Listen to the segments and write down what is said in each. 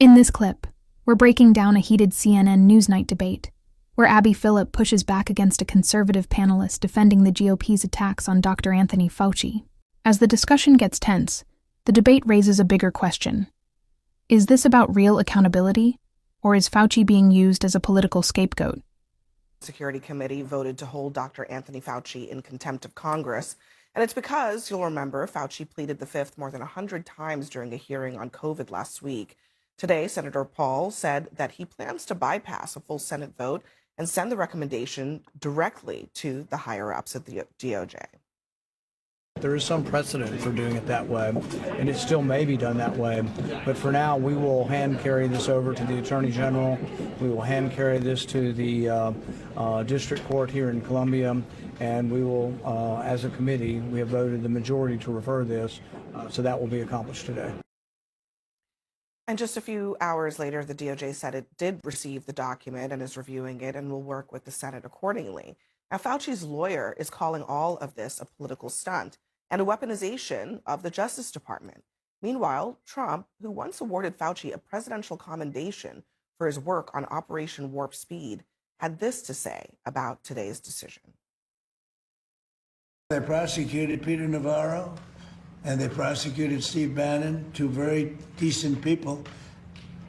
In this clip, we're breaking down a heated CNN NewsNight debate, where Abby Phillip pushes back against a conservative panelist defending the GOP's attacks on Dr. Anthony Fauci. As the discussion gets tense, the debate raises a bigger question. Is this about real accountability, or is Fauci being used as a political scapegoat? The Security Committee voted to hold Dr. Anthony Fauci in contempt of Congress, and it's because, you'll remember, Fauci pleaded the fifth more than 100 times during a hearing on COVID last week. Today, Senator Paul said that he plans to bypass a full Senate vote and send the recommendation directly to the higher-ups at the DOJ. There is some precedent for doing it that way, and it still may be done that way. But for now, we will hand carry this over to the Attorney General. We will hand carry this to the District Court here in Columbia, and we will, as a committee, we have voted the majority to refer this, so that will be accomplished today. And just a few hours later, the DOJ said it did receive the document and is reviewing it and will work with the Senate accordingly. Now, Fauci's lawyer is calling all of this a political stunt and a weaponization of the Justice Department. Meanwhile, Trump, who once awarded Fauci a presidential commendation for his work on Operation Warp Speed, had this to say about today's decision. They prosecuted Peter Navarro and they prosecuted Steve Bannon, two very decent people,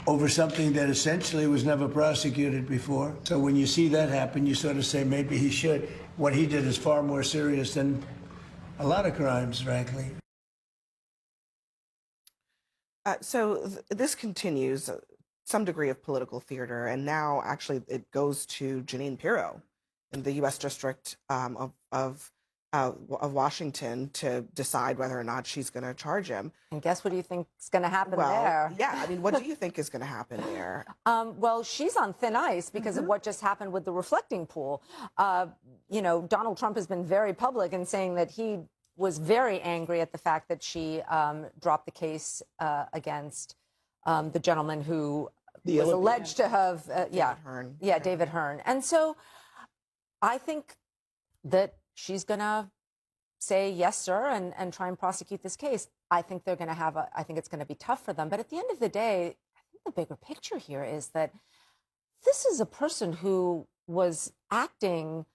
over something that essentially was never prosecuted before. So when you see that happen, you sort of say maybe he should. What he did is far more serious than a lot of crimes, frankly. This continues some degree of political theater, and now actually it goes to Jeanine Pirro in the U.S. District of Washington to decide whether or not she's going to charge him. And guess what do you think is going to happen there? Yeah, I mean, what do you think is going to happen there? Well, she's on thin ice because of what just happened with the reflecting pool. You know, Donald Trump has been very public in saying that he was very angry at the fact that she dropped the case against the gentleman who was alleged to have, David Hearn. And so I think that she's going to say, yes, sir, and try and prosecute this case. I think they're going to I think it's going to be tough for them. But at the end of the day, I think the bigger picture here is that this is a person who was acting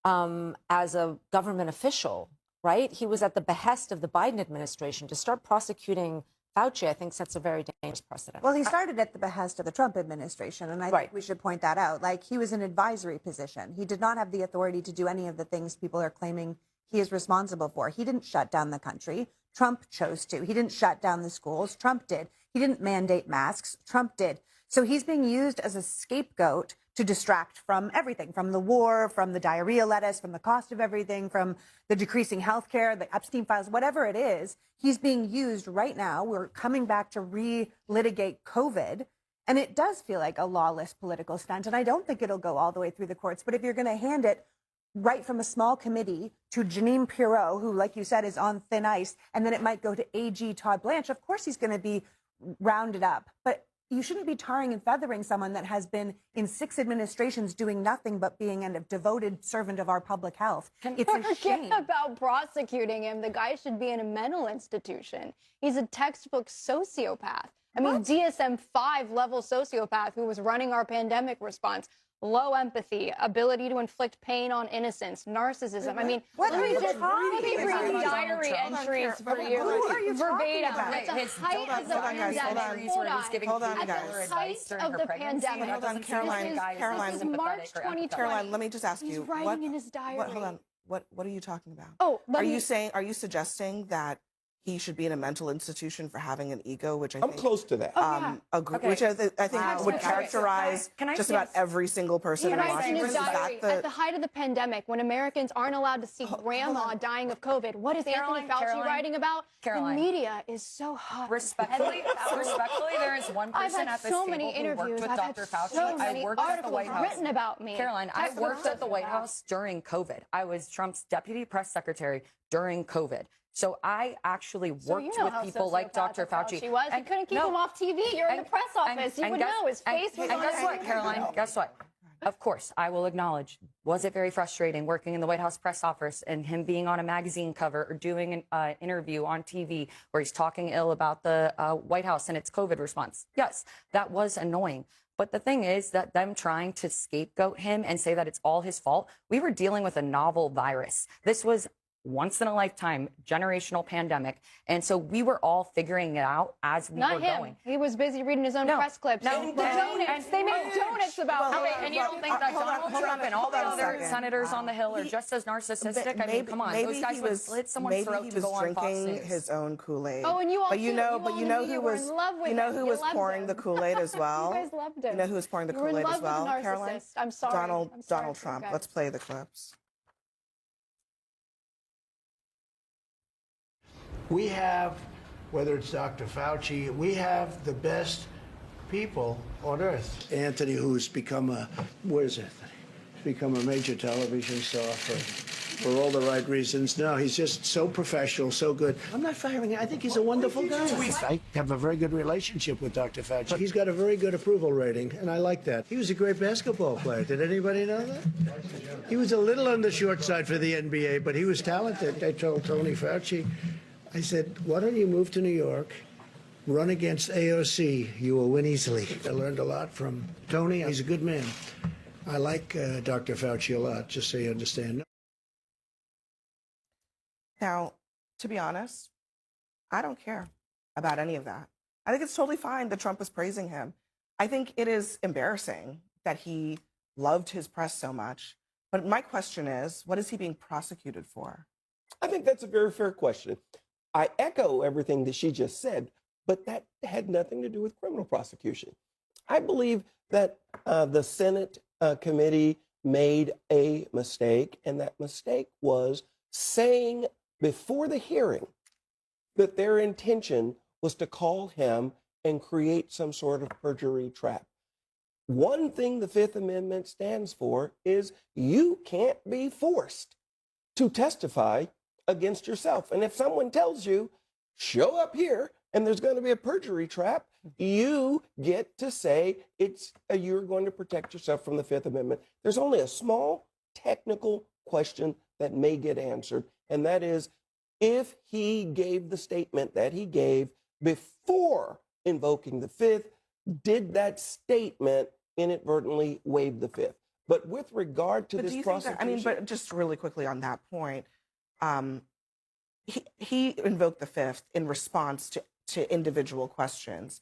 as a government official, right? He was at the behest of the Biden administration. To start prosecuting Fauci, I think, sets a very dangerous precedent. Well, he started at the behest of the Trump administration, and I think we should point that out. Like, he was in an advisory position. He did not have the authority to do any of the things people are claiming he is responsible for. He didn't shut down the country. Trump chose to. He didn't shut down the schools. Trump did. He didn't mandate masks. Trump did. So he's being used as a scapegoat to distract from everything, from the war, from the diarrhea lettuce, from the cost of everything, from the decreasing health care, the Epstein files, whatever it is. He's being used right now. We're coming back to relitigate COVID. And it does feel like a lawless political stunt. And I don't think it'll go all the way through the courts. But if you're going to hand it right from a small committee to Jeanine Pirro, who, like you said, is on thin ice, and then it might go to AG Todd Blanche, of course he's going to be rounded up. But you shouldn't be tarring and feathering someone that has been in 6 administrations doing nothing but being a devoted servant of our public health. It's a shame. Forget about prosecuting him. The guy should be in a mental institution. He's a textbook sociopath. I mean, DSM-5 level sociopath who was running our pandemic response. Low empathy, ability to inflict pain on innocence, narcissism. I mean, let me read the diary entries for you. Verbatim. At the height of the pandemic. Hold on, guys. At the height of the pandemic. Hold on, Caroline. This is March 2020. Caroline, let me just ask you. He's writing in his diary. Hold on. What are you talking about? Oh, are you suggesting that he should be in a mental institution for having an ego, which I'm close to that. Which I think would characterize just about every single person in Washington. At the height of the pandemic, when Americans aren't allowed to see grandma dying of COVID, what is Anthony Fauci writing about? Caroline. The media is so hot. Respectfully, there is one person at this table who worked with Dr. Fauci. I worked at the White House. Written about me. Caroline, I worked at the White House during COVID. I was Trump's deputy press secretary during COVID. So I actually worked with people like Dr. Fauci. He was. You couldn't keep him off TV. You're in the press office. You would know his face was on. And guess what, Caroline? Guess what? Of course, I will acknowledge, was it very frustrating working in the White House press office and him being on a magazine cover or doing an interview on TV where he's talking ill about the White House and its COVID response? Yes, that was annoying. But the thing is that them trying to scapegoat him and say that it's all his fault, we were dealing with a novel virus. This was once in a lifetime generational pandemic. And so we were all figuring it out as we were going. He was busy reading his own press clips. No, the donuts. They made donuts about okay, and you don't think that Donald Trump and all the other senators on the Hill are just as narcissistic? I mean, come on, those guys would slit someone's throat to go on Fox News. Maybe he was drinking his own Kool-Aid. Oh, and you all but you know who was pouring the Kool-Aid as well? You guys loved him. You know who was pouring the Kool-Aid as well, Caroline? I'm sorry. Donald Trump. Let's play the clips. We have, whether it's Dr. Fauci, we have the best people on earth. Anthony, who's become a major television star for all the right reasons. No, he's just so professional, so good. I'm not firing him. I think he's a wonderful guy. I have a very good relationship with Dr. Fauci. He's got a very good approval rating, and I like that. He was a great basketball player. Did anybody know that? He was a little on the short side for the NBA, but he was talented. I told Tony Fauci, I said, why don't you move to New York, run against AOC? You will win easily. I learned a lot from Tony. He's a good man. I like Dr. Fauci a lot, just so you understand. Now, to be honest, I don't care about any of that. I think it's totally fine that Trump was praising him. I think it is embarrassing that he loved his press so much. But my question is, what is he being prosecuted for? I think that's a very fair question. I echo everything that she just said, but that had nothing to do with criminal prosecution. I believe that the Senate committee made a mistake, and that mistake was saying before the hearing that their intention was to call him and create some sort of perjury trap. One thing the Fifth Amendment stands for is you can't be forced to testify against yourself. And if someone tells you, show up here and there's going to be a perjury trap, you get to say you're going to protect yourself from the Fifth Amendment. There's only a small technical question that may get answered, and that is if he gave the statement that he gave before invoking the Fifth, did that statement inadvertently waive the Fifth? But with regard to this prosecution... but just really quickly on that point, he invoked the Fifth in response to individual questions.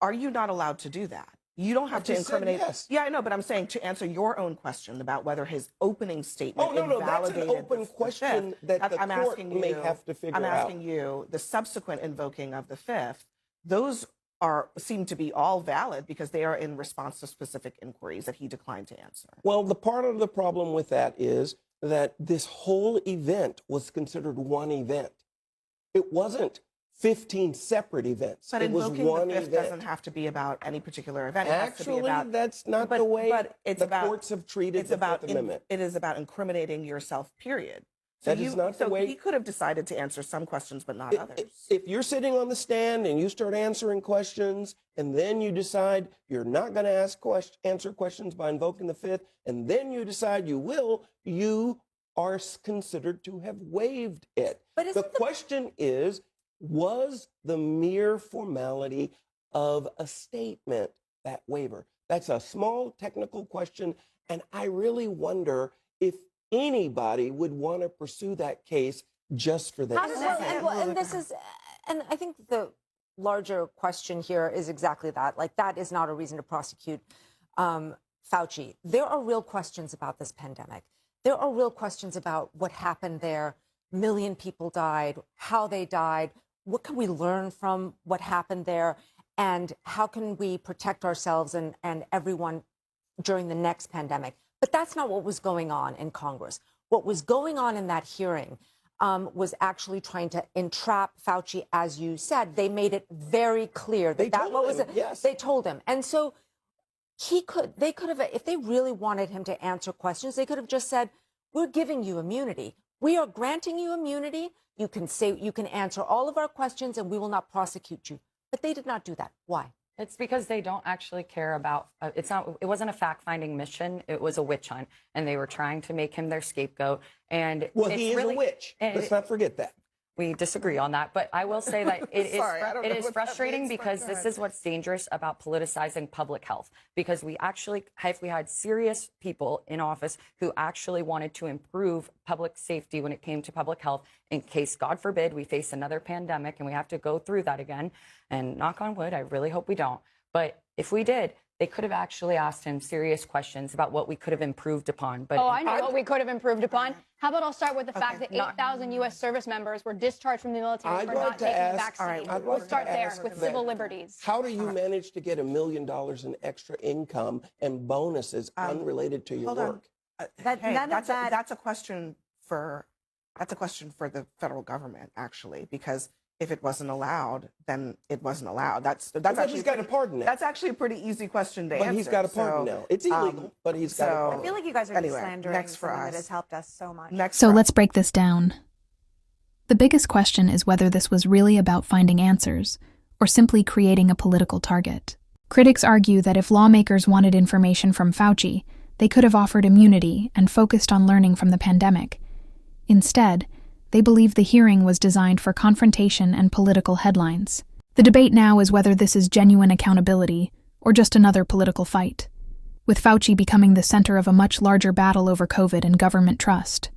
Are you not allowed to do that? You don't have to incriminate. Yes. Yeah, I know, but I'm saying to answer your own question about whether his opening statement that's invalidated an open question that the court may have to figure out. I'm asking you, the subsequent invoking of the Fifth, those seem to be all valid because they are in response to specific inquiries that he declined to answer. Well, the part of the problem with that is that this whole event was considered one event. It wasn't 15 separate events. But it was invoking one the Fifth event. doesn't have to be about any particular event. It has to be Actually, about, that's not the way courts have treated the Fifth Amendment. It is about incriminating yourself, period. That is not the way. He could have decided to answer some questions, but not others. If you're sitting on the stand and you start answering questions, and then you decide you're not going to answer questions by invoking the Fifth, and then you decide you will, you are considered to have waived it. But the question is, was the mere formality of a statement that waiver? That's a small technical question, and I really wonder if anybody would want to pursue that case just for that. And I think the larger question here is exactly that. Like, that is not a reason to prosecute Fauci. There are real questions about this pandemic. There are real questions about what happened there. A million people died, how they died. What can we learn from what happened there? And how can we protect ourselves and everyone during the next pandemic? But that's not what was going on in Congress. What was going on in that hearing was actually trying to entrap Fauci, as you said. They made it very clear that they told him. And so they could have, if they really wanted him to answer questions, they could have just said, we're giving you immunity. We are granting you immunity. You can answer all of our questions and we will not prosecute you. But they did not do that. Why? It's because they don't actually care about, it wasn't a fact-finding mission, it was a witch hunt, and they were trying to make him their scapegoat. And well, he is a witch. Let's not forget that. We disagree on that, but I will say that it is frustrating because but this is what's dangerous about politicizing public health. Because if we had serious people in office who actually wanted to improve public safety when it came to public health, in case, God forbid, we face another pandemic and we have to go through that again, and knock on wood, I really hope we don't. But if we did, they could have actually asked him serious questions about what we could have improved upon. But I know what we could have improved upon. How about I'll start with the fact that 8,000 U.S. service members were discharged from the military for not taking the vaccine. We'll start there with civil liberties. How do you manage to get $1 million in extra income and bonuses unrelated to your work? That's a question for the federal government, actually, because if it wasn't allowed, then it wasn't allowed. That's actually he's got a pardon now. That's actually a pretty easy question to answer. But he's got a pardon now. It's illegal, but he's got a pardon. I feel like you guys are just slandering someone that has helped us so much. So let's break this down. The biggest question is whether this was really about finding answers or simply creating a political target. Critics argue that if lawmakers wanted information from Fauci, they could have offered immunity and focused on learning from the pandemic. Instead, they believe the hearing was designed for confrontation and political headlines. The debate now is whether this is genuine accountability or just another political fight, with Fauci becoming the center of a much larger battle over COVID and government trust.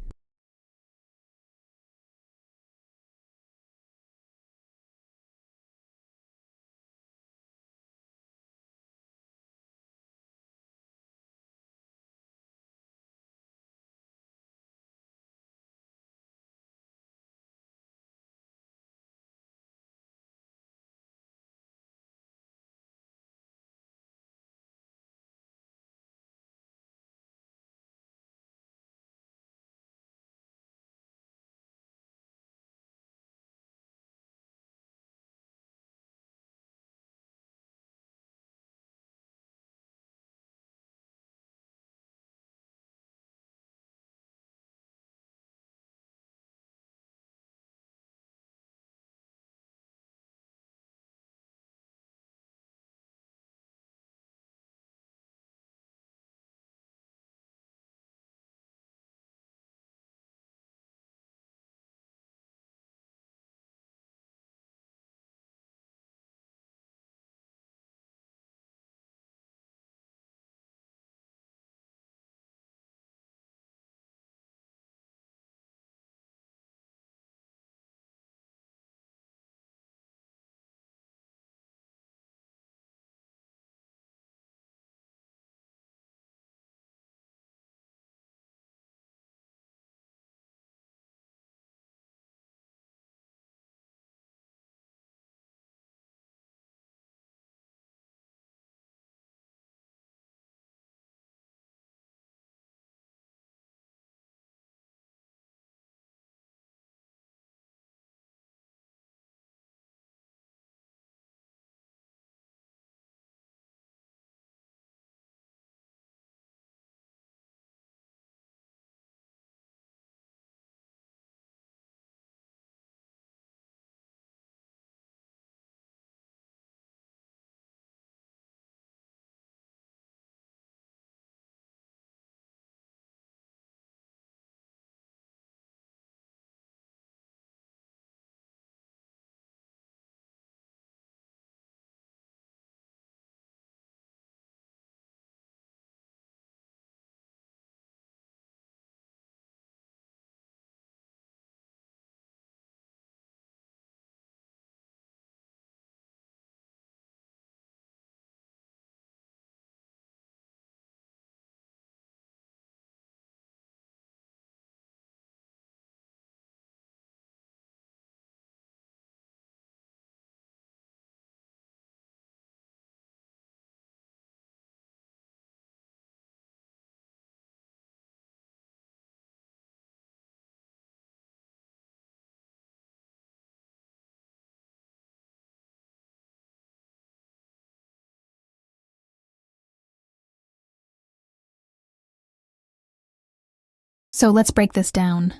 So let's break this down.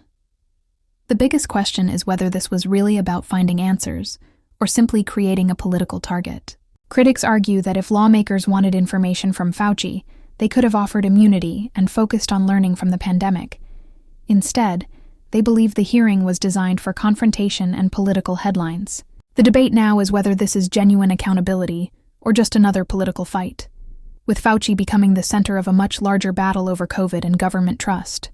The biggest question is whether this was really about finding answers or simply creating a political target. Critics argue that if lawmakers wanted information from Fauci, they could have offered immunity and focused on learning from the pandemic. Instead, they believe the hearing was designed for confrontation and political headlines. The debate now is whether this is genuine accountability or just another political fight, with Fauci becoming the center of a much larger battle over COVID and government trust.